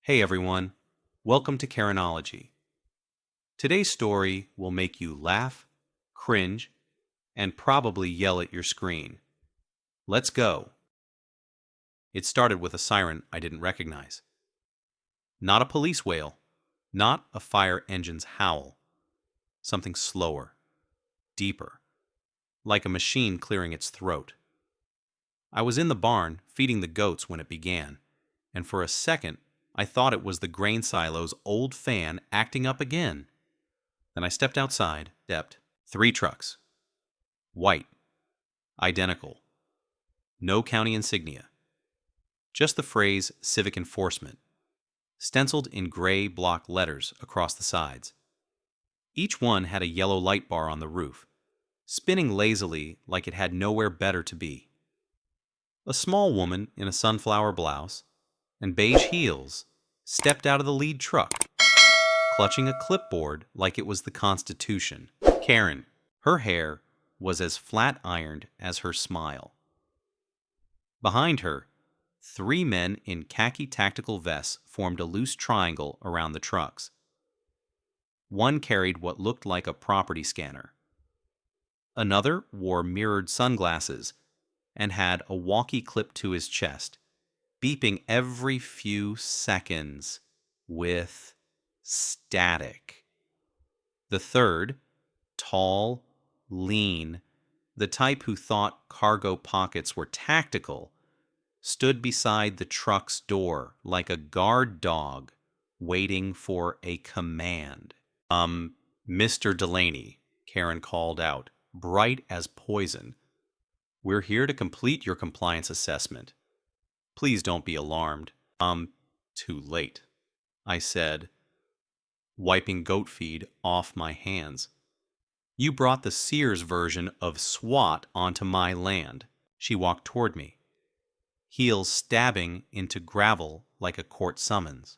Hey everyone, welcome to Karenology. Today's story will make you laugh, cringe, and probably yell at your screen. Let's go. It started with a siren I didn't recognize. Not a police wail, not a fire engine's howl. Something slower, deeper, like a machine clearing its throat. I was in the barn feeding the goats when it began, and for a second I thought it was the grain silo's old fan acting up again. Then I stepped outside, stepped. 3 trucks. White. Identical. No county insignia. Just the phrase civic enforcement, stenciled in gray block letters across the sides. Each one had a yellow light bar on the roof, spinning lazily like it had nowhere better to be. A small woman in a sunflower blouse and beige heels stepped out of the lead truck, clutching a clipboard like it was the Constitution. Karen. Her hair was as flat-ironed as her smile. Behind her, 3 men in khaki tactical vests formed a loose triangle around the trucks. One carried what looked like a property scanner. Another wore mirrored sunglasses and had a walkie clipped to his chest, beeping every few seconds with static. The third, tall, lean, the type who thought cargo pockets were tactical, stood beside the truck's door like a guard dog waiting for a command. Mr. Delaney, Karen called out, bright as poison. We're here to complete your compliance assessment. Please don't be alarmed. Too late, I said, wiping goat feed off my hands. You brought the Sears version of SWAT onto my land. She walked toward me, heels stabbing into gravel like a court summons.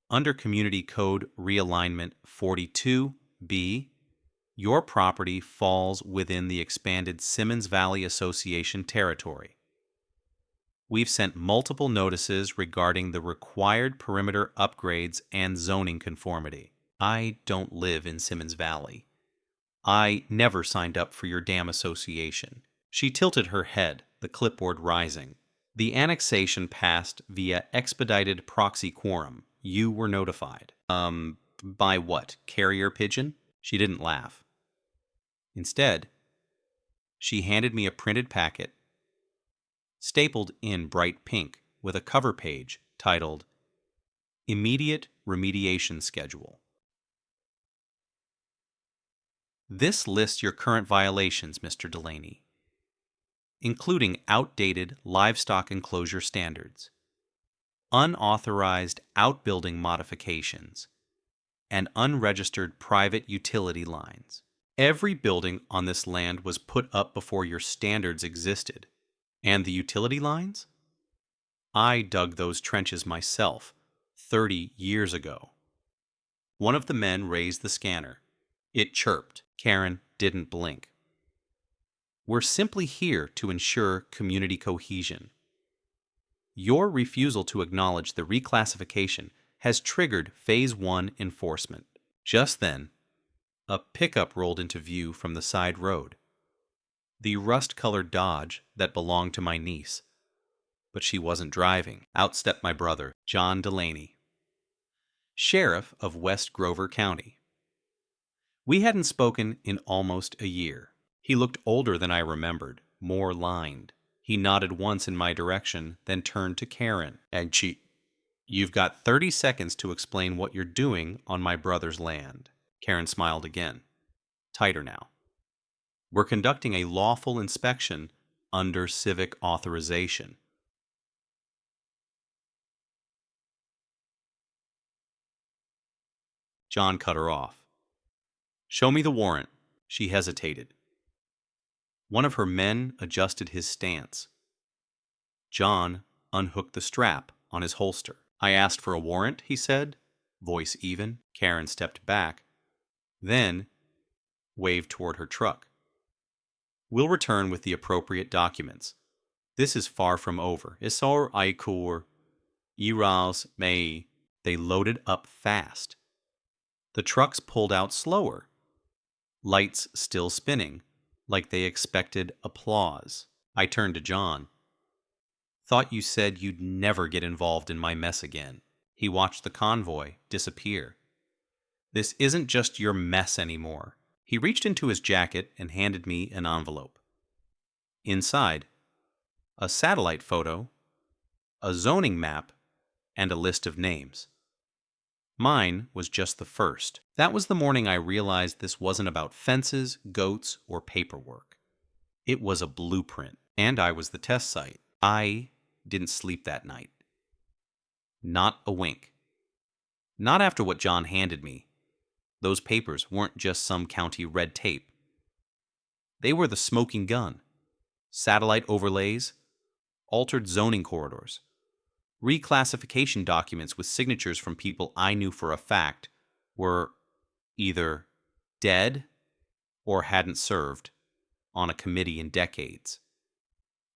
Under Community Code Realignment 42B, your property falls within the expanded Simmons Valley Association territory. We've sent multiple notices regarding the required perimeter upgrades and zoning conformity. I don't live in Simmons Valley. I never signed up for your damn association. She tilted her head, the clipboard rising. The annexation passed via expedited proxy quorum. You were notified. By what? Carrier pigeon? She didn't laugh. Instead, she handed me a printed packet, stapled in bright pink, with a cover page titled Immediate Remediation Schedule. This lists your current violations, Mr. Delaney, including outdated livestock enclosure standards, unauthorized outbuilding modifications, and unregistered private utility lines. Every building on this land was put up before your standards existed. And the utility lines? I dug those trenches myself 30 years ago. One of the men raised the scanner. It chirped. Karen didn't blink. We're simply here to ensure community cohesion. Your refusal to acknowledge the reclassification has triggered Phase 1 enforcement. Just then, a pickup rolled into view from the side road. The rust-colored Dodge that belonged to my niece. But she wasn't driving. Out stepped my brother, John Delaney, sheriff of West Grover County. We hadn't spoken in almost a year. He looked older than I remembered, more lined. He nodded once in my direction, then turned to Karen. And you've got 30 seconds to explain what you're doing on my brother's land. Karen smiled again, tighter now. We're conducting a lawful inspection under civic authorization. John cut her off. Show me the warrant. She hesitated. One of her men adjusted his stance. John unhooked the strap on his holster. I asked for a warrant, he said, voice even. Karen stepped back, then waved toward her truck. We'll return with the appropriate documents. This is far from over. Isor Aikur. Iras Mei. They loaded up fast. The trucks pulled out slower, lights still spinning, like they expected applause. I turned to John. Thought you said you'd never get involved in my mess again. He watched the convoy disappear. This isn't just your mess anymore. He reached into his jacket and handed me an envelope. Inside, a satellite photo, a zoning map, and a list of names. Mine was just the first. That was the morning I realized this wasn't about fences, goats, or paperwork. It was a blueprint, and I was the test site. I didn't sleep that night. Not a wink. Not after what John handed me. Those papers weren't just some county red tape. They were the smoking gun. Satellite overlays, altered zoning corridors, reclassification documents with signatures from people I knew for a fact were either dead or hadn't served on a committee in decades.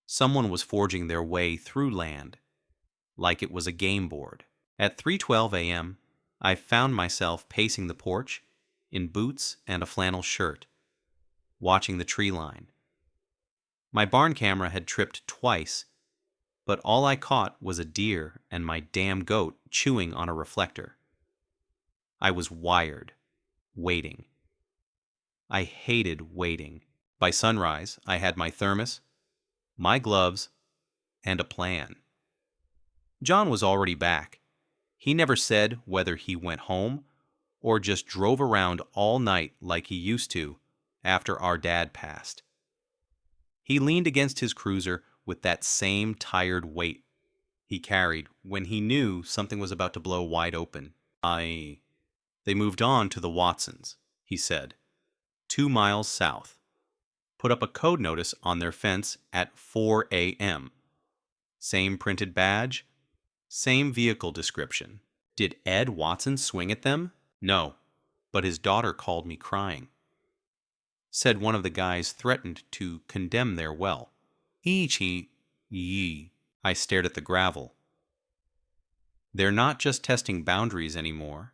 Someone was forging their way through land like it was a game board. At 3:12 a.m., I found myself pacing the porch in boots and a flannel shirt, watching the tree line. My barn camera had tripped twice, but all I caught was a deer and my damn goat chewing on a reflector. I was wired, waiting. I hated waiting. By sunrise, I had my thermos, my gloves, and a plan. John was already back. He never said whether he went home or just drove around all night like he used to after our dad passed. He leaned against his cruiser with that same tired weight he carried when he knew something was about to blow wide open. They moved on to the Watsons, he said, 2 miles south. Put up a code notice on their fence at 4 a.m. Same printed badge, same vehicle description. Did Ed Watson swing at them? No, but his daughter called me crying. Said one of the guys threatened to condemn their well. Yee. I stared at the gravel. They're not just testing boundaries anymore.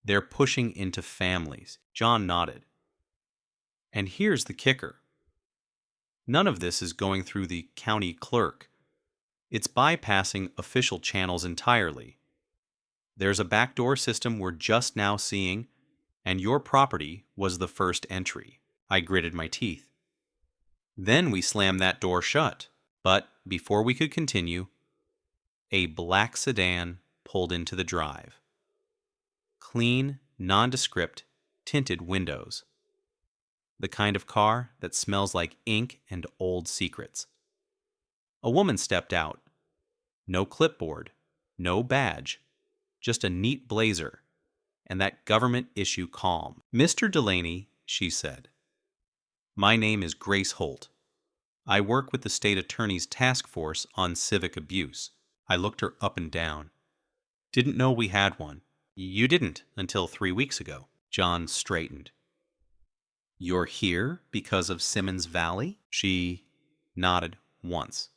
They're pushing into families. John nodded. And here's the kicker. None of this is going through the county clerk. It's bypassing official channels entirely. There's a backdoor system we're just now seeing, and your property was the first entry. I gritted my teeth. Then we slammed that door shut. But before we could continue, a black sedan pulled into the drive. Clean, nondescript, tinted windows. The kind of car that smells like ink and old secrets. A woman stepped out. No clipboard, no badge, just a neat blazer, and that government-issue calm. Mr. Delaney, she said. My name is Grace Holt. I work with the state attorney's task force on civic abuse. I looked her up and down. Didn't know we had one. You didn't until 3 weeks ago. John straightened. You're here because of Simmons Valley? She nodded once.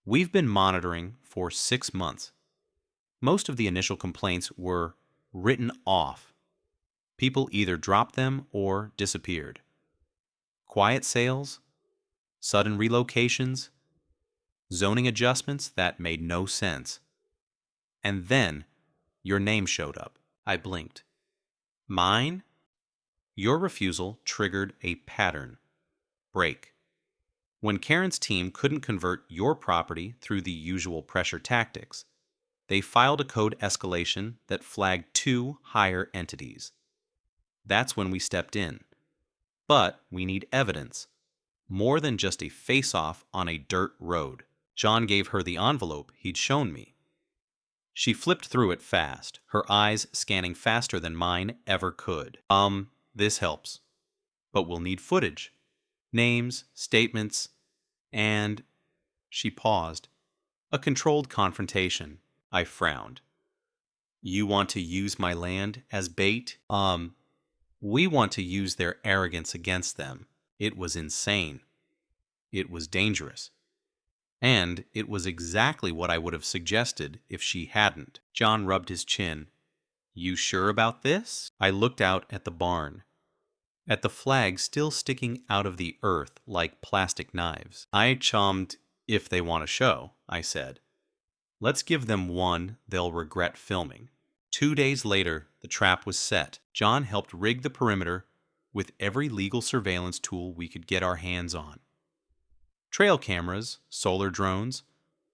We've been monitoring for 6 months. Most of the initial complaints were written off. People either dropped them or disappeared. Quiet sales, sudden relocations, zoning adjustments that made no sense. And then your name showed up. I blinked. Mine? Your refusal triggered a pattern. Break. When Karen's team couldn't convert your property through the usual pressure tactics, they filed a code escalation that flagged 2 higher entities. That's when we stepped in. But we need evidence. More than just a face-off on a dirt road. John gave her the envelope he'd shown me. She flipped through it fast, her eyes scanning faster than mine ever could. This helps. But we'll need footage. Names, statements, and... She paused. A controlled confrontation. I frowned. You want to use my land as bait? We want to use their arrogance against them. It was insane. It was dangerous. And it was exactly what I would have suggested if she hadn't. John rubbed his chin. You sure about this? I looked out at the barn, at the flag still sticking out of the earth like plastic knives. I chommed, if they want to show, I said. Let's give them one they'll regret filming. 2 days later, the trap was set. John helped rig the perimeter with every legal surveillance tool we could get our hands on. Trail cameras, solar drones,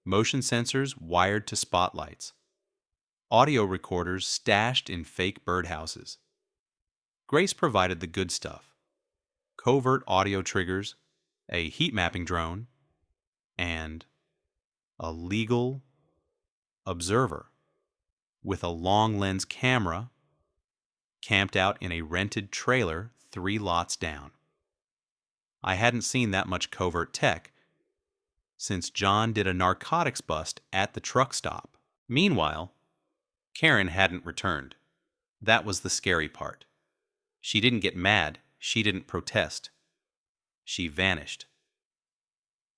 motion sensors wired to spotlights, audio recorders stashed in fake birdhouses. Grace provided the good stuff: covert audio triggers, a heat mapping drone, and a legal observer with a long lens camera camped out in a rented trailer 3 lots down. I hadn't seen that much covert tech since John did a narcotics bust at the truck stop. Meanwhile, Karen hadn't returned. That was the scary part. She didn't get mad. She didn't protest. She vanished.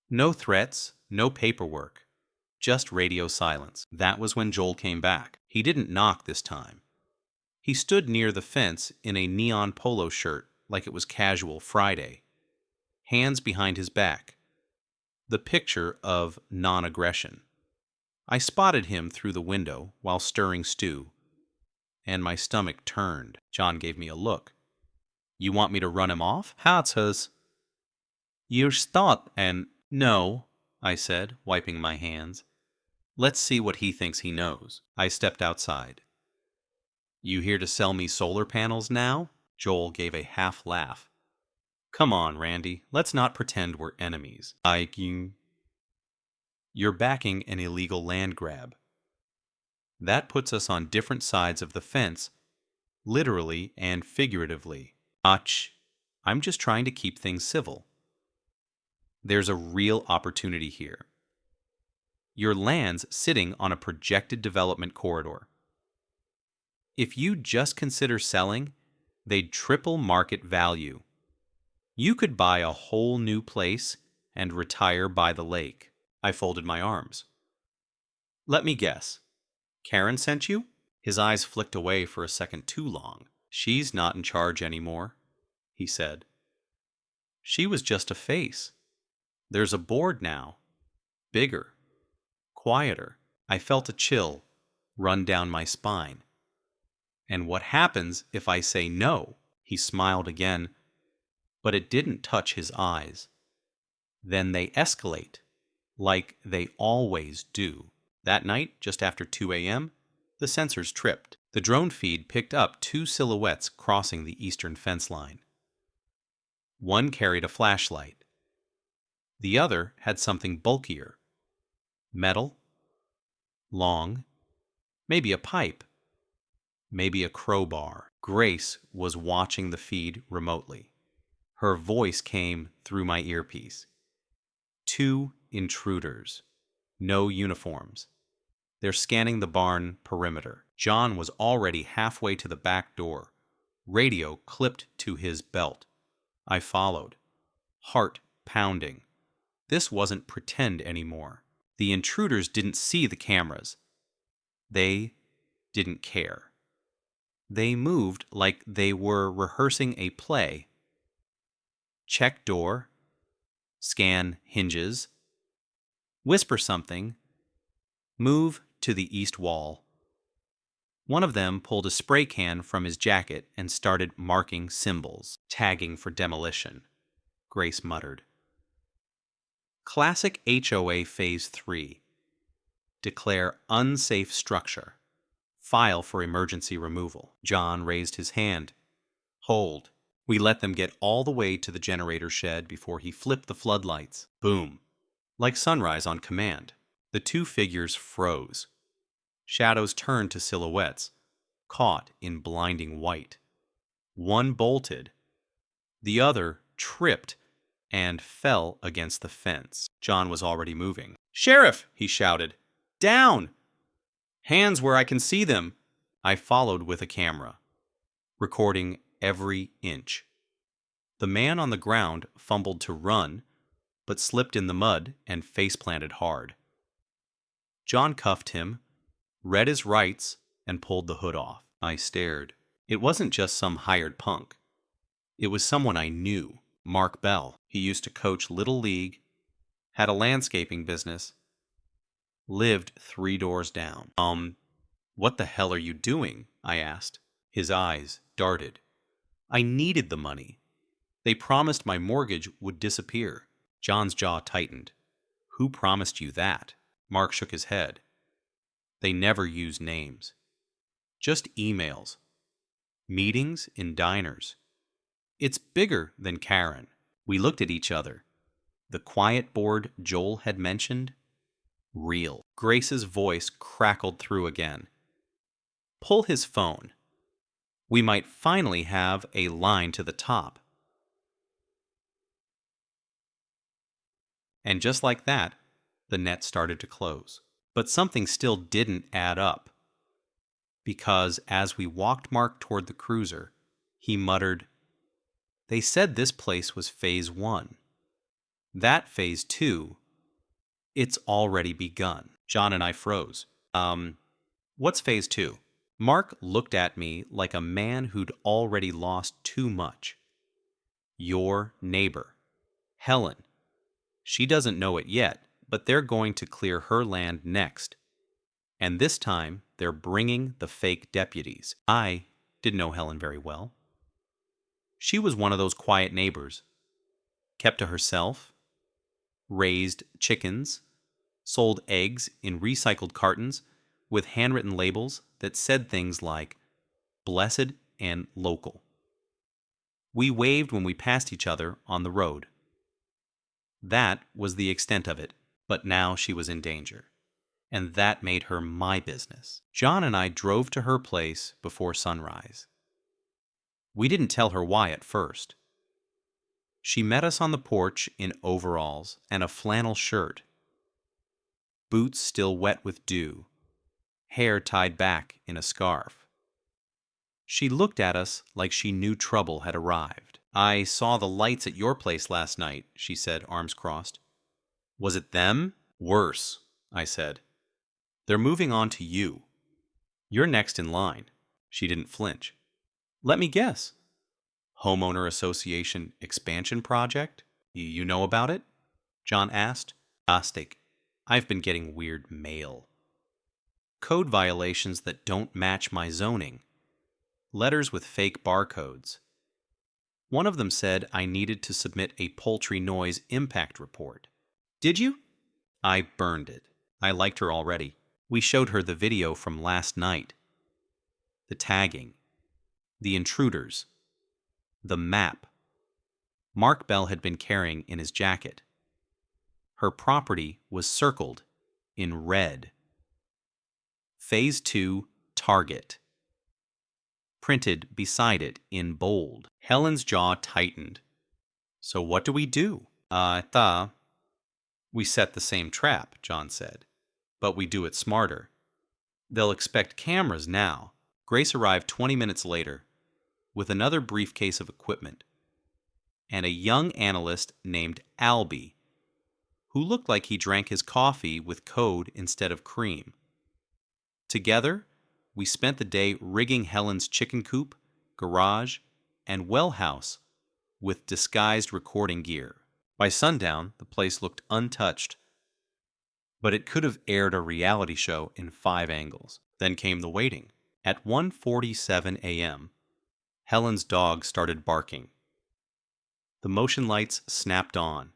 No threats, no paperwork, just radio silence. That was when Joel came back. He didn't knock this time. He stood near the fence in a neon polo shirt like it was casual Friday, hands behind his back, the picture of non-aggression. I spotted him through the window while stirring stew, and my stomach turned. John gave me a look. You want me to run him off? Hatzes. You thought, and no, I said, wiping my hands. Let's see what he thinks he knows. I stepped outside. You here to sell me solar panels now? Joel gave a half laugh. Come on, Randy, let's not pretend we're enemies. You're backing an illegal land grab. That puts us on different sides of the fence, literally and figuratively. I'm just trying to keep things civil. There's a real opportunity here. Your land's sitting on a projected development corridor. If you just consider selling, they'd triple market value. You could buy a whole new place and retire by the lake. I folded my arms. Let me guess. Karen sent you? His eyes flicked away for a second too long. She's not in charge anymore, he said. She was just a face. There's a board now. Bigger. Quieter. I felt a chill run down my spine. And what happens if I say no? He smiled again, but it didn't touch his eyes. Then they escalate, like they always do. That night, just after 2 a.m., the sensors tripped. The drone feed picked up 2 silhouettes crossing the eastern fence line. One carried a flashlight. The other had something bulkier. Metal, long, maybe a pipe, maybe a crowbar. Grace was watching the feed remotely. Her voice came through my earpiece. 2 intruders. No uniforms. They're scanning the barn perimeter. John was already halfway to the back door, radio clipped to his belt. I followed, heart pounding. This wasn't pretend anymore. The intruders didn't see the cameras. They didn't care. They moved like they were rehearsing a play. Check door, scan hinges, whisper something, move to the east wall. One of them pulled a spray can from his jacket and started marking symbols. Tagging for demolition, Grace muttered. Classic HOA Phase 3. Declare unsafe structure. File for emergency removal. John raised his hand. Hold. We let them get all the way to the generator shed before he flipped the floodlights. Boom. Like sunrise on command. The 2 figures froze. Shadows turned to silhouettes, caught in blinding white. One bolted. The other tripped and fell against the fence. John was already moving. Sheriff, he shouted. Down! Hands where I can see them. I followed with a camera, recording every inch. The man on the ground fumbled to run, but slipped in the mud and face-planted hard. John cuffed him, read his rights, and pulled the hood off. I stared. It wasn't just some hired punk. It was someone I knew, Mark Bell. He used to coach Little League, had a landscaping business, lived 3 doors down. What the hell are you doing? I asked. His eyes darted. I needed the money. They promised my mortgage would disappear. John's jaw tightened. Who promised you that? Mark shook his head. They never use names. Just emails. Meetings in diners. It's bigger than Karen. We looked at each other. The quiet board Joel had mentioned? Real. Grace's voice crackled through again. Pull his phone. We might finally have a line to the top. And just like that, the net started to close. But something still didn't add up. Because as we walked Mark toward the cruiser, he muttered, They said this place was phase 1. That phase 2, it's already begun. John and I froze. What's phase 2? Mark looked at me like a man who'd already lost too much. Your neighbor, Helen. She doesn't know it yet, but they're going to clear her land next. And this time, they're bringing the fake deputies. I didn't know Helen very well. She was one of those quiet neighbors. Kept to herself, raised chickens, sold eggs in recycled cartons with handwritten labels that said things like blessed and local. We waved when we passed each other on the road. That was the extent of it, but now she was in danger. And that made her my business. John and I drove to her place before sunrise. We didn't tell her why at first. She met us on the porch in overalls and a flannel shirt, boots still wet with dew, hair tied back in a scarf. She looked at us like she knew trouble had arrived. I saw the lights at your place last night, she said, arms crossed. Was it them? Worse, I said. They're moving on to you. You're next in line. She didn't flinch. Let me guess. Homeowner Association expansion project? You know about it? John asked. Fantastic. I've been getting weird mail. Code violations that don't match my zoning. Letters with fake barcodes. One of them said I needed to submit a poultry noise impact report. Did you? I burned it. I liked her already. We showed her the video from last night. The tagging. The intruders. The map. Mark Bell had been carrying in his jacket. Her property was circled in red. Phase 2 target. Printed beside it in bold. Helen's jaw tightened. So what do we do? We set the same trap, John said. But we do it smarter. They'll expect cameras now. Grace arrived 20 minutes later with another briefcase of equipment and a young analyst named Albie, who looked like he drank his coffee with code instead of cream. Together, we spent the day rigging Helen's chicken coop, garage, and well house with disguised recording gear. By sundown, the place looked untouched, but it could have aired a reality show in 5 angles. Then came the waiting. At 1:47 a.m., Helen's dog started barking. The motion lights snapped on.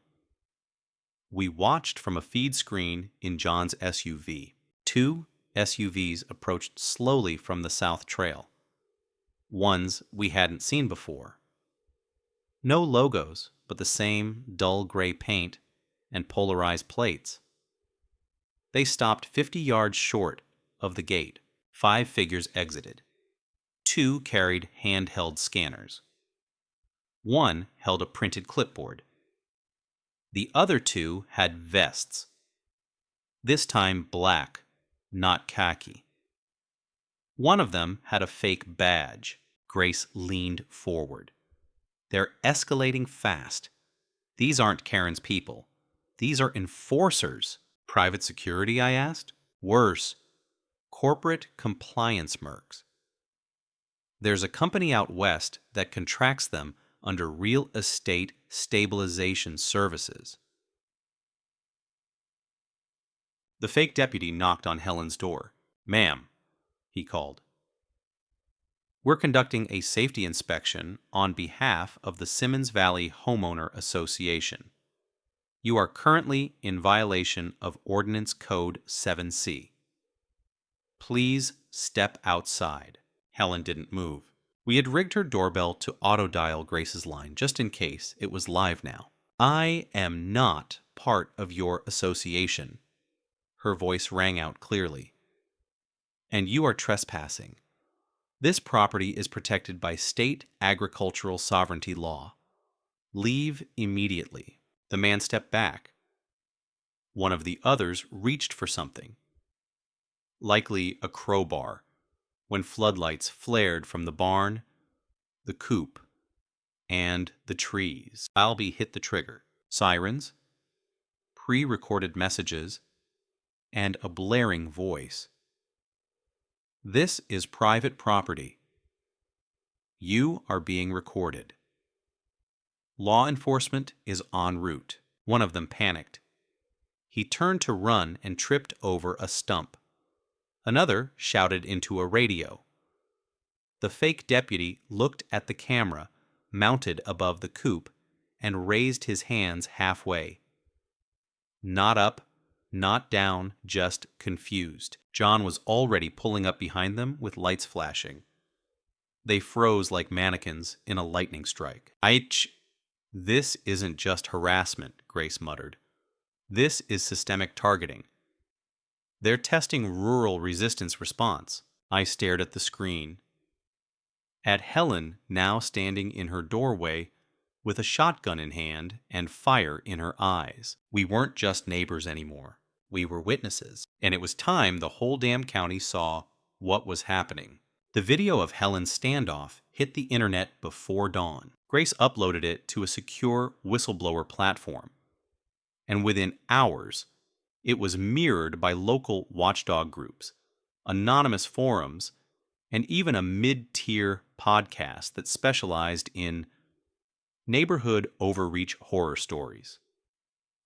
We watched from a feed screen in John's SUV. 2 SUVs approached slowly from the south trail. Ones we hadn't seen before. No logos, but the same dull gray paint and polarized plates. They stopped 50 yards short of the gate. 5 figures exited. 2 carried handheld scanners. 1 held a printed clipboard. The other 2 had vests. This time black, not khaki. One of them had a fake badge. Grace leaned forward. They're escalating fast. These aren't Karen's people. These are enforcers. Private security, I asked. Worse, corporate compliance mercs. There's a company out west that contracts them under real estate stabilization services. The fake deputy knocked on Helen's door. "Ma'am," he called. "We're conducting a safety inspection on behalf of the Simmons Valley Homeowner Association. You are currently in violation of Ordinance Code 7C. Please step outside." Helen didn't move. We had rigged her doorbell to auto-dial Grace's line just in case it was live now. "I am not part of your association." Her voice rang out clearly. "And you are trespassing. This property is protected by state agricultural sovereignty law. Leave immediately." The man stepped back. One of the others reached for something, likely a crowbar, when floodlights flared from the barn, the coop, and the trees. Albie hit the trigger. Sirens, pre-recorded messages, and a blaring voice. "This is private property. You are being recorded. Law enforcement is en route." One of them panicked. He turned to run and tripped over a stump. Another shouted into a radio. The fake deputy looked at the camera mounted above the coop and raised his hands halfway. Not up, not down, just confused. John was already pulling up behind them with lights flashing. They froze like mannequins in a lightning strike. "This isn't just harassment," Grace muttered. "This is systemic targeting. They're testing rural resistance response." I stared at the screen. At Helen, now standing in her doorway with a shotgun in hand and fire in her eyes. We weren't just neighbors anymore. We were witnesses. And it was time the whole damn county saw what was happening. The video of Helen's standoff hit the internet before dawn. Grace uploaded it to a secure whistleblower platform. And within hours, it was mirrored by local watchdog groups, anonymous forums, and even a mid-tier podcast that specialized in neighborhood overreach horror stories.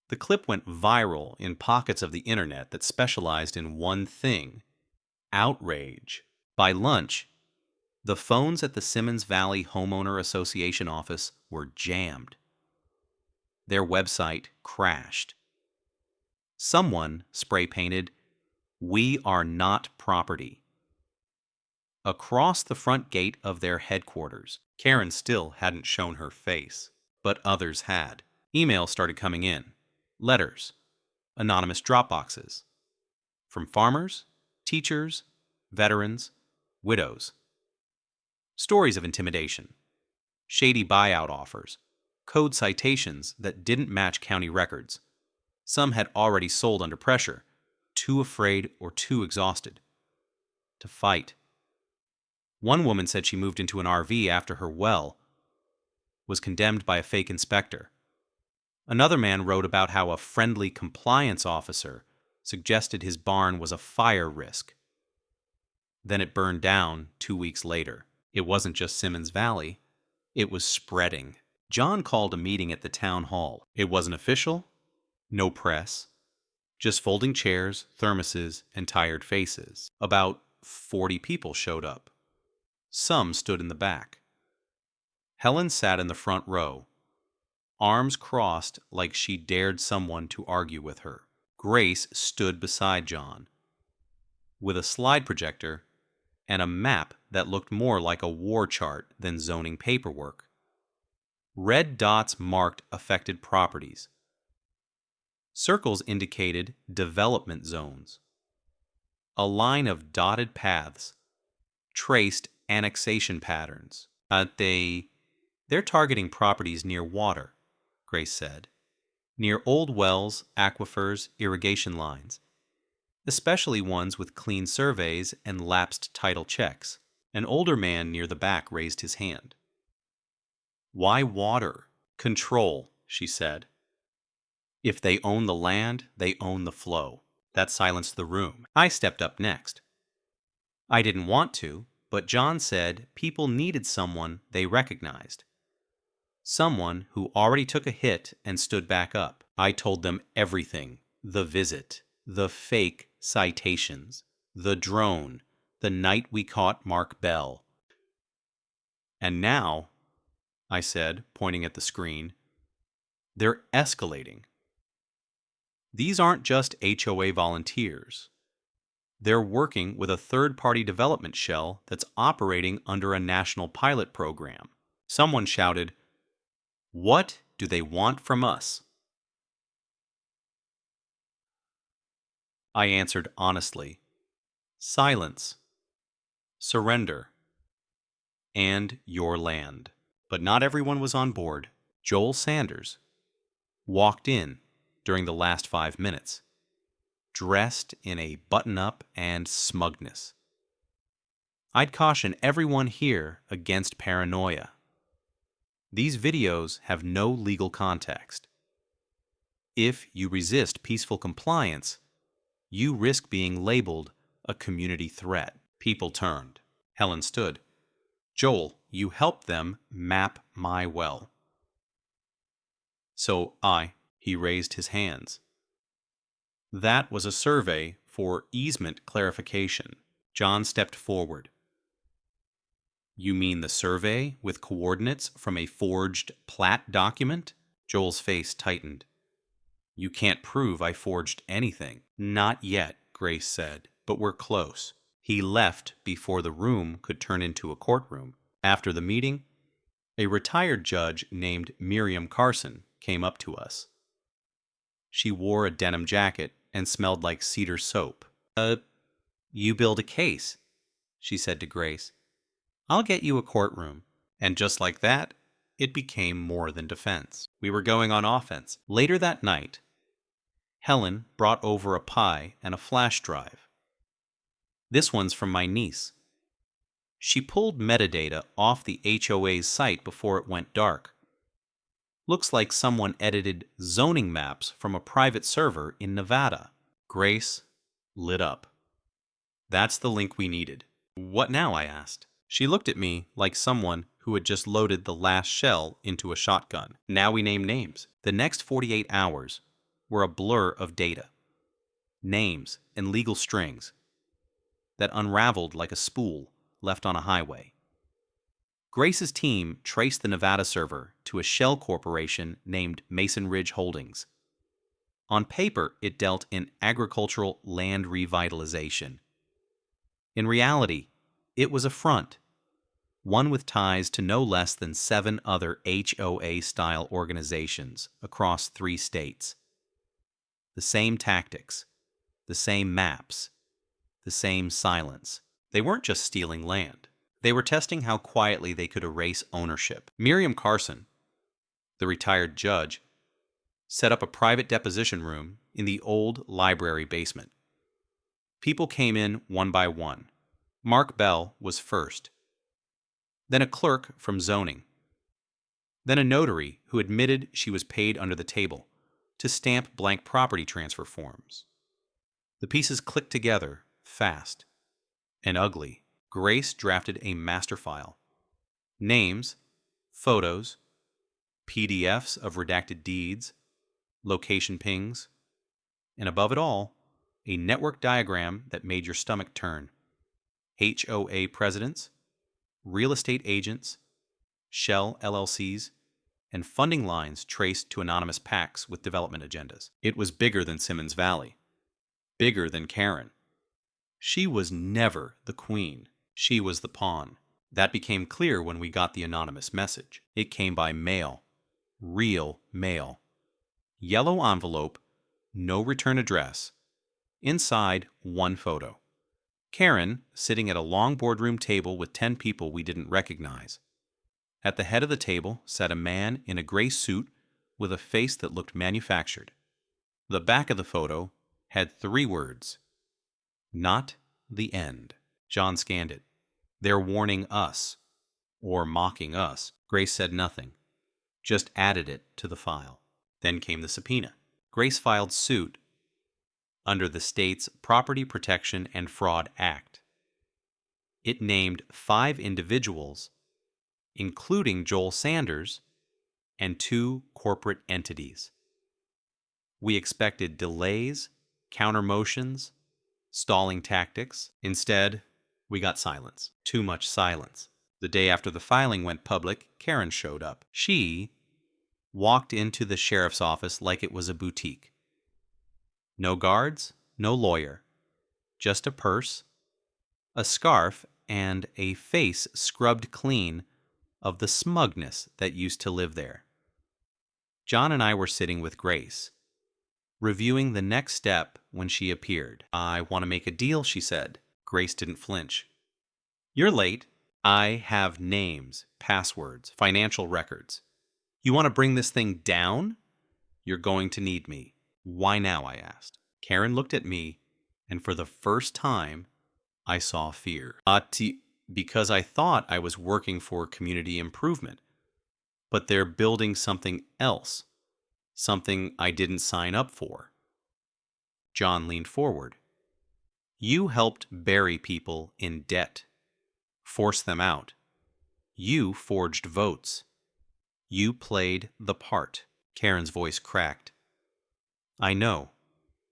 The clip went viral in pockets of the internet that specialized in one thing: outrage. By lunch, the phones at the Simmons Valley Homeowner Association office were jammed. Their website crashed. Someone spray-painted, "We are not property," across the front gate of their headquarters. Karen still hadn't shown her face, but others had. Emails started coming in. Letters, anonymous drop boxes, from farmers, teachers, veterans, widows. Stories of intimidation, shady buyout offers, code citations that didn't match county records. Some had already sold under pressure, too afraid or too exhausted to fight. One woman said she moved into an RV after her well was condemned by a fake inspector. Another man wrote about how a friendly compliance officer suggested his barn was a fire risk. Then it burned down 2 weeks later. It wasn't just Simmons Valley. It was spreading. John called a meeting at the town hall. It wasn't official, no press, just folding chairs, thermoses, and tired faces. About 40 people showed up. Some stood in the back. Helen sat in the front row, arms crossed like she dared someone to argue with her. Grace stood beside John, with a slide projector and a map that looked more like a war chart than zoning paperwork. Red dots marked affected properties. Circles indicated development zones. A line of dotted paths traced annexation patterns. They're targeting properties near water, Grace said. Near old wells, aquifers, irrigation lines. Especially ones with clean surveys and lapsed title checks. An older man near the back raised his hand. "Why water?" "Control," she said. If they own the land, they own the flow. That silenced the room. I stepped up next. I didn't want to, but John said people needed someone they recognized. Someone who already took a hit and stood back up. I told them everything. The visit, the fake citations, the drone, the night we caught Mark Bell. And now, I said, pointing at the screen, they're escalating. These aren't just HOA volunteers. They're working with a third-party development shell that's operating under a national pilot program. Someone shouted, "What do they want from us?" I answered honestly, "Silence, surrender, and your land." But not everyone was on board. Joel Sanders walked in during the last 5 minutes, dressed in a button-up and smugness. I'd caution everyone here against paranoia. These videos have no legal context. If you resist peaceful compliance, you risk being labeled a community threat. People turned. Helen stood. "Joel, you helped them map my well." "So he raised his hands. "That was a survey for easement clarification." John stepped forward. "You mean the survey with coordinates from a forged plat document?" Joel's face tightened. "You can't prove I forged anything." "Not yet," Grace said, "but we're close." He left before the room could turn into a courtroom. After the meeting, a retired judge named Miriam Carson came up to us. She wore a denim jacket and smelled like cedar soap. You build a case," she said to Grace. "I'll get you a courtroom." And just like that, it became more than defense. We were going on offense. Later that night, Helen brought over a pie and a flash drive. "This one's from my niece. She pulled metadata off the HOA's site before it went dark. Looks like someone edited zoning maps from a private server in Nevada." Grace lit up. "That's the link we needed." "What now?" I asked. She looked at me like someone who had just loaded the last shell into a shotgun. "Now we name names." The next 48 hours were a blur of data, names and legal strings that unraveled like a spool left on a highway. Grace's team traced the Nevada server to a shell corporation named Mason Ridge Holdings. On paper, it dealt in agricultural land revitalization. In reality, it was a front, one with ties to no less than 7 other HOA-style organizations across 3 states. The same tactics, the same maps, the same silence. They weren't just stealing land. They were testing how quietly they could erase ownership. Miriam Carson, the retired judge, set up a private deposition room in the old library basement. People came in one by one. Mark Bell was first. Then a clerk from zoning. Then a notary who admitted she was paid under the table to stamp blank property transfer forms. The pieces clicked together fast and ugly. Grace drafted a master file. Names, photos, PDFs of redacted deeds, location pings, and above it all, a network diagram that made your stomach turn. HOA presidents, real estate agents, shell LLCs, and funding lines traced to anonymous PACs with development agendas. It was bigger than Simmons Valley, bigger than Karen. She was never the queen. She was the pawn. That became clear when we got the anonymous message. It came by mail. Real mail. Yellow envelope, no return address. Inside, one photo. Karen sitting at a long boardroom table with 10 people we didn't recognize. At the head of the table sat a man in a gray suit with a face that looked manufactured. The back of the photo had 3 words. Not the end. John scanned it. "They're warning us," or mocking us. Grace said nothing, just added it to the file. Then came the subpoena. Grace filed suit under the state's Property Protection and Fraud Act. It named 5 individuals, including Joel Sanders, and 2 corporate entities. We expected delays, counter-motions, stalling tactics. Instead, we got silence. Too much silence. The day after the filing went public, Karen showed up. She walked into the sheriff's office like it was a boutique. No guards, no lawyer. Just a purse, a scarf, and a face scrubbed clean of the smugness that used to live there. John and I were sitting with Grace, reviewing the next step when she appeared. "I want to make a deal," she said. Grace didn't flinch. "You're late. I have names, passwords, financial records. You want to bring this thing down? You're going to need me." "Why now?" I asked. Karen looked at me, and for the first time, I saw fear. Because I thought I was working for community improvement. But they're building something else, something I didn't sign up for. John leaned forward. "You helped bury people in debt, force them out. You forged votes. You played the part." Karen's voice cracked. "I know,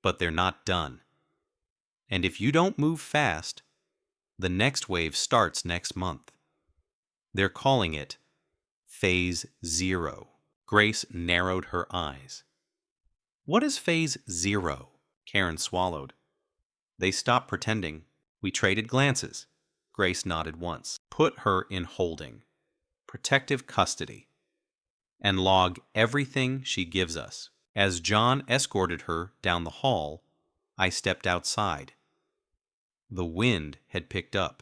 but they're not done. And if you don't move fast, the next wave starts next month. They're calling it Phase 0. Grace narrowed her eyes. "What is Phase 0? Karen swallowed. "They stopped pretending. We traded glances." Grace nodded once. "Put her in holding, protective custody, and log everything she gives us." As John escorted her down the hall, I stepped outside. The wind had picked up.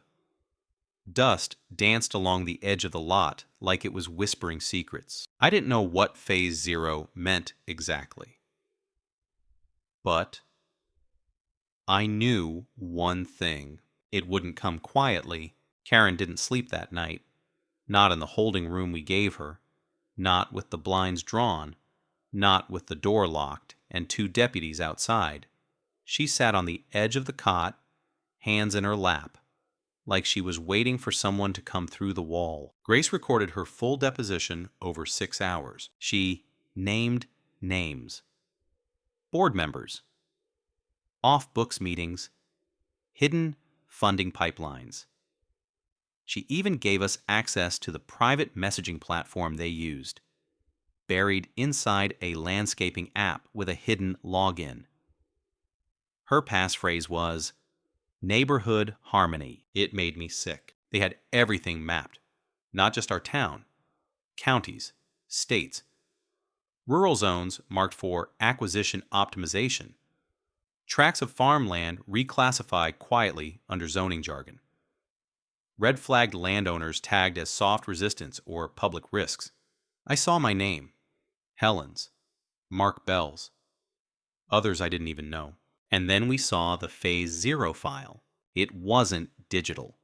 Dust danced along the edge of the lot like it was whispering secrets. I didn't know what Phase 0 meant exactly. But I knew one thing. It wouldn't come quietly. Karen didn't sleep that night. Not in the holding room we gave her. Not with the blinds drawn. Not with the door locked and 2 deputies outside. She sat on the edge of the cot, hands in her lap, like she was waiting for someone to come through the wall. Grace recorded her full deposition over 6 hours. She named names. Board members. Off-books meetings. Hidden funding pipelines. She even gave us access to the private messaging platform they used, buried inside a landscaping app with a hidden login. Her passphrase was, "Neighborhood harmony." It made me sick. They had everything mapped. Not just our town. Counties, states. Rural zones marked for acquisition optimization. Tracts of farmland reclassified quietly under zoning jargon. Red-flagged landowners tagged as soft resistance or public risks. I saw my name. Helen's. Mark Bell's. Others I didn't even know. And then we saw the Phase 0 file. It wasn't digital.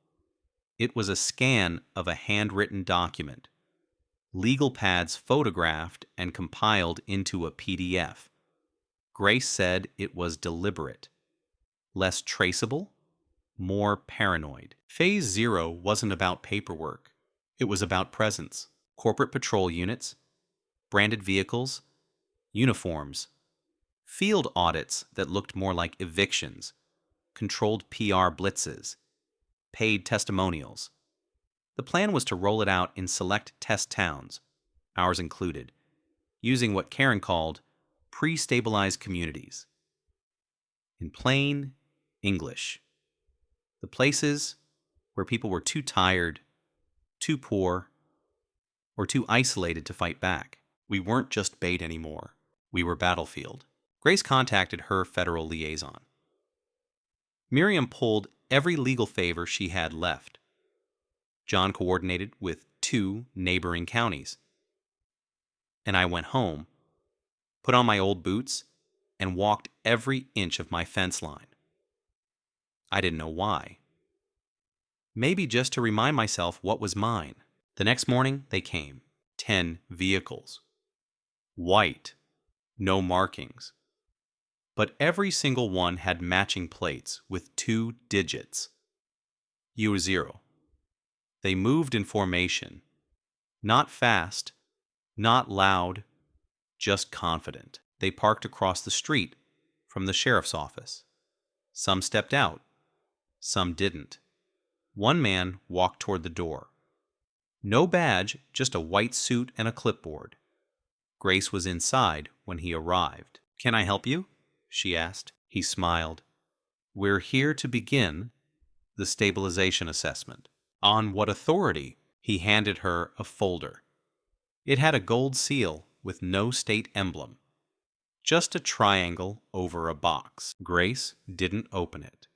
It was a scan of a handwritten document. Legal pads photographed and compiled into a PDF. Grace said it was deliberate. Less traceable, more paranoid. Phase 0 wasn't about paperwork. It was about presence. Corporate patrol units, branded vehicles, uniforms, field audits that looked more like evictions, controlled PR blitzes, paid testimonials. The plan was to roll it out in select test towns, ours included, using what Karen called pre-stabilized communities. In plain English, the places where people were too tired, too poor, or too isolated to fight back. We weren't just bait anymore. We were battlefield. Grace contacted her federal liaison. Miriam pulled every legal favor she had left. John coordinated with 2 neighboring counties. And I went home, put on my old boots, and walked every inch of my fence line. I didn't know why. Maybe just to remind myself what was mine. The next morning, they came. 10 vehicles. White. No markings. but every single one had matching plates with 2 digits. You were 0. They moved in formation. Not fast, not loud, just confident. They parked across the street from the sheriff's office. Some stepped out. Some didn't. One man walked toward the door. No badge, just a white suit and a clipboard. Grace was inside when he arrived. "Can I help you?" she asked. He smiled. "We're here to begin the stabilization assessment." "On what authority?" He handed her a folder. It had a gold seal with no state emblem. Just a triangle over a box. Grace didn't open it.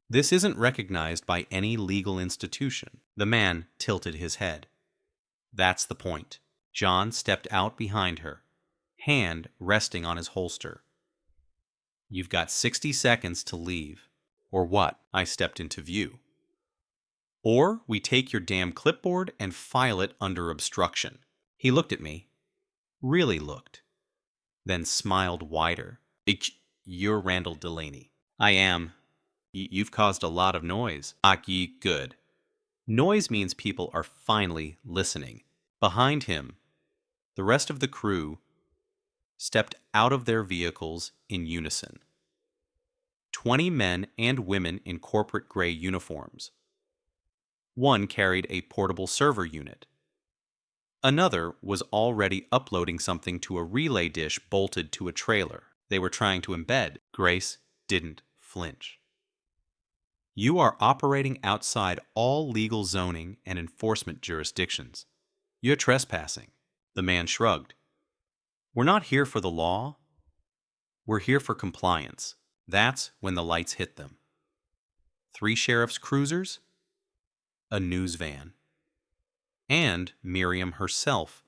"This isn't recognized by any legal institution." The man tilted his head. "That's the point." John stepped out behind her, hand resting on his holster. "You've got 60 seconds to leave." "Or what?" I stepped into view. "Or we take your damn clipboard and file it under obstruction." He looked at me, really looked, then smiled wider. "You're Randall Delaney." "I am. You've caused a lot of noise." Good. Noise means people are finally listening. Behind him, the rest of the crew stepped out of their vehicles in unison. 20 men and women in corporate gray uniforms. One carried a portable server unit. Another was already uploading something to a relay dish bolted to a trailer they were trying to embed. Grace didn't flinch. "You are operating outside all legal zoning and enforcement jurisdictions. You're trespassing." The man shrugged. "We're not here for the law. We're here for compliance." That's when the lights hit them. 3 sheriff's cruisers, a news van, and Miriam herself,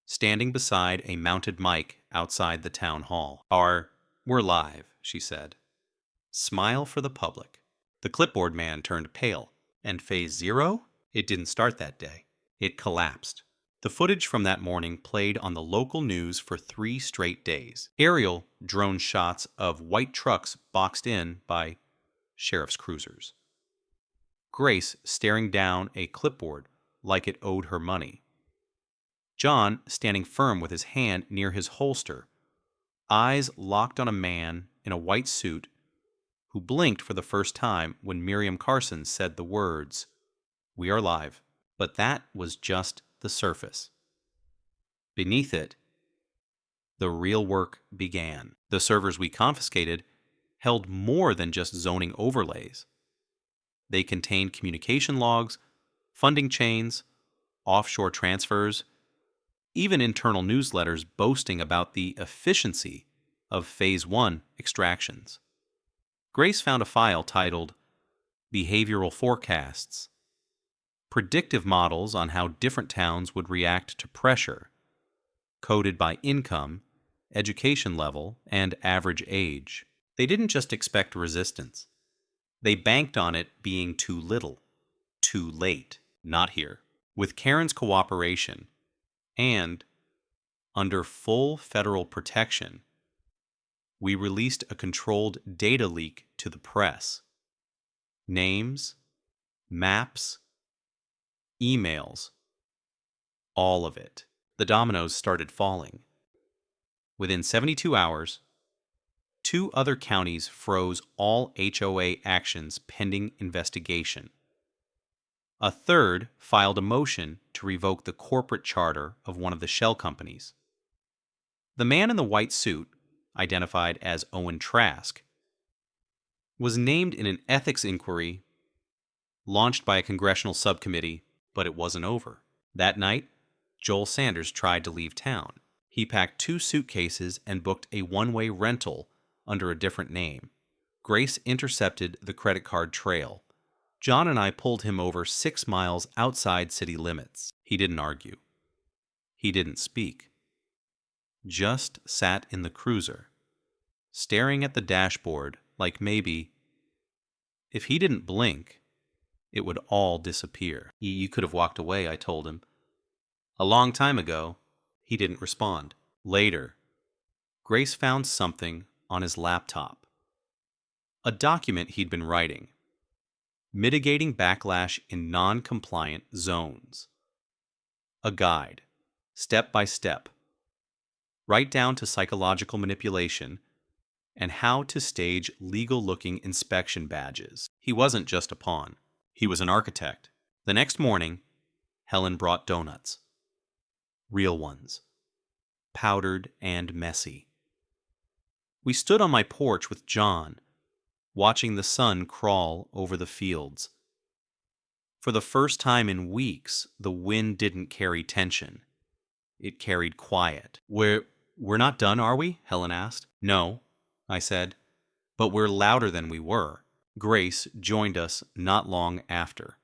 standing beside a mounted mic outside the town hall. "We're live," she said. "Smile for the public." The clipboard man turned pale. "And phase 0? It didn't start that day. It collapsed." The footage from that morning played on the local news for 3 straight days. Aerial drone shots of white trucks boxed in by sheriff's cruisers. Grace staring down a clipboard like it owed her money. John standing firm with his hand near his holster, eyes locked on a man in a white suit who blinked for the first time when Miriam Carson said the words, "We are live." But that was just the surface. Beneath it, the real work began. The servers we confiscated held more than just zoning overlays. They contained communication logs, funding chains, offshore transfers, even internal newsletters boasting about the efficiency of Phase 1 extractions. Grace found a file titled Behavioral Forecasts, predictive models on how different towns would react to pressure, coded by income, education level, and average age. They didn't just expect resistance. They banked on it being too little, too late. Not here. With Karen's cooperation, and under full federal protection, we released a controlled data leak to the press. Names, maps, emails, all of it. The dominoes started falling. Within 72 hours, 2 other counties froze all HOA actions pending investigation. A third filed a motion to revoke the corporate charter of one of the shell companies. The man in the white suit, identified as Owen Trask, was named in an ethics inquiry launched by a congressional subcommittee, but it wasn't over. That night, Joel Sanders tried to leave town. He packed 2 suitcases and booked a one-way rental under a different name. Grace intercepted the credit card trail. John and I pulled him over 6 miles outside city limits. He didn't argue. He didn't speak. Just sat in the cruiser, staring at the dashboard like maybe, if he didn't blink, it would all disappear. You could have walked away, I told him. A long time ago. He didn't respond. Later, Grace found something on his laptop. A document he'd been writing. Mitigating backlash in non-compliant zones. A guide, step by step, right down to psychological manipulation and how to stage legal-looking inspection badges. He wasn't just a pawn. He was an architect. The next morning, Helen brought donuts. Real ones. Powdered and messy. We stood on my porch with John, watching the sun crawl over the fields. For the first time in weeks, the wind didn't carry tension. It carried quiet. We're not done, are we? Helen asked. No, I said, but we're louder than we were. Grace joined us not long after,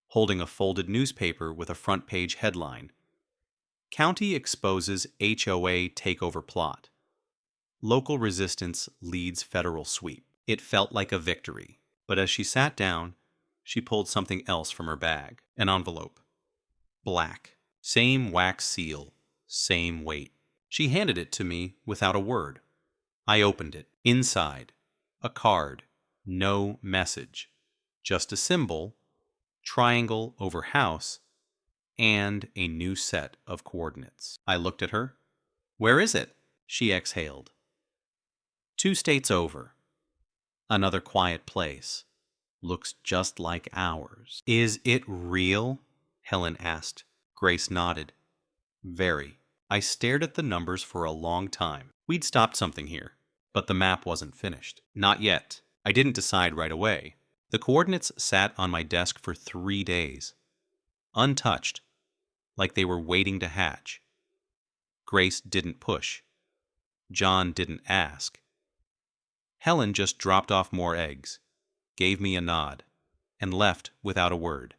holding a folded newspaper with a front-page headline. County exposes HOA takeover plot. Local resistance leads federal sweep. It felt like a victory, but as she sat down, she pulled something else from her bag. An envelope. Black. Same wax seal. Same weight. She handed it to me without a word. I opened it. Inside, a card. No message. Just a symbol, triangle over house, and a new set of coordinates. I looked at her. Where is it? She exhaled. 2 states over. Another quiet place. Looks just like ours. Is it real? Helen asked. Grace nodded. Very. I stared at the numbers for a long time. We'd stopped something here, but the map wasn't finished. Not yet. I didn't decide right away. The coordinates sat on my desk for 3 days. Untouched, like they were waiting to hatch. Grace didn't push. John didn't ask. Helen just dropped off more eggs, gave me a nod, and left without a word.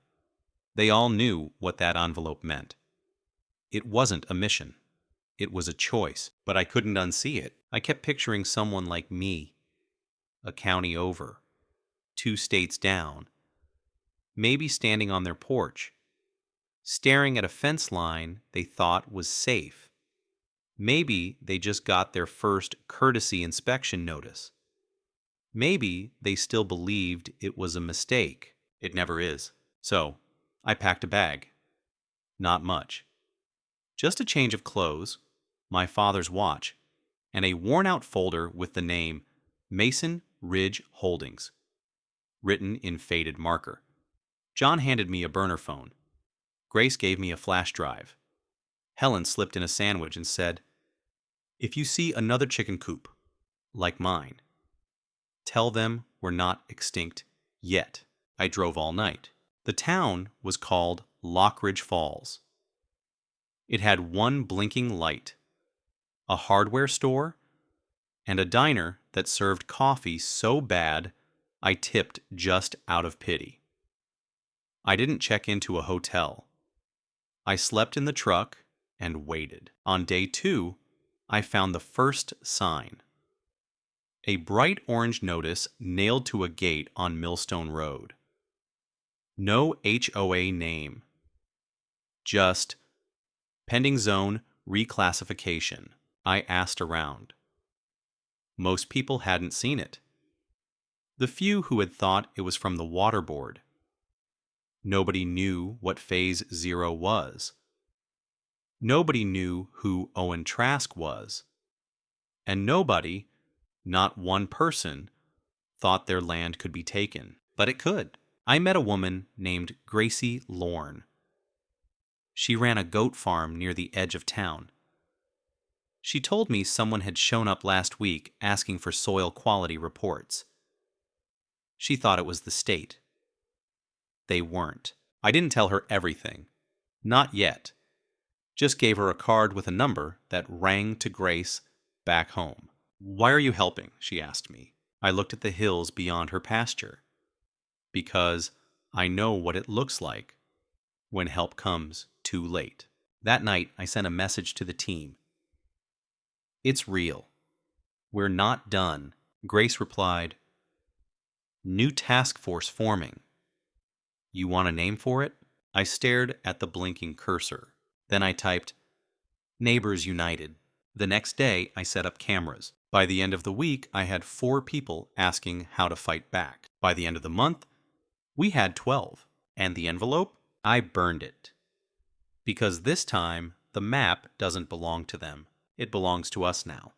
They all knew what that envelope meant. It wasn't a mission. It was a choice, but I couldn't unsee it. I kept picturing someone like me, a county over, 2 states down, maybe standing on their porch, staring at a fence line they thought was safe. Maybe they just got their first courtesy inspection notice. Maybe they still believed it was a mistake. It never is. So, I packed a bag. Not much. Just a change of clothes, my father's watch, and a worn-out folder with the name Mason Ridge Holdings, written in faded marker. John handed me a burner phone. Grace gave me a flash drive. Helen slipped in a sandwich and said, "If you see another chicken coop, like mine, tell them we're not extinct yet." I drove all night. The town was called Lockridge Falls. It had one blinking light, a hardware store, and a diner that served coffee so bad I tipped just out of pity. I didn't check into a hotel. I slept in the truck and waited. On day 2, I found the first sign. A bright orange notice nailed to a gate on Millstone Road. No HOA name. Just pending zone reclassification. I asked around. Most people hadn't seen it. The few who had thought it was from the water board. Nobody knew what Phase 0 was. Nobody knew who Owen Trask was. And nobody, not one person, thought their land could be taken. But it could. I met a woman named Gracie Lorne. She ran a goat farm near the edge of town. She told me someone had shown up last week asking for soil quality reports. She thought it was the state. They weren't. I didn't tell her everything. Not yet. Just gave her a card with a number that rang to Grace back home. "Why are you helping?" she asked me. I looked at the hills beyond her pasture. Because I know what it looks like when help comes too late. That night, I sent a message to the team. "It's real. We're not done." Grace replied, "New task force forming. You want a name for it?" I stared at the blinking cursor. Then I typed, "Neighbors United." The next day, I set up cameras. By the end of the week, I had 4 people asking how to fight back. By the end of the month, we had 12. And the envelope? I burned it. Because this time, the map doesn't belong to them. It belongs to us now.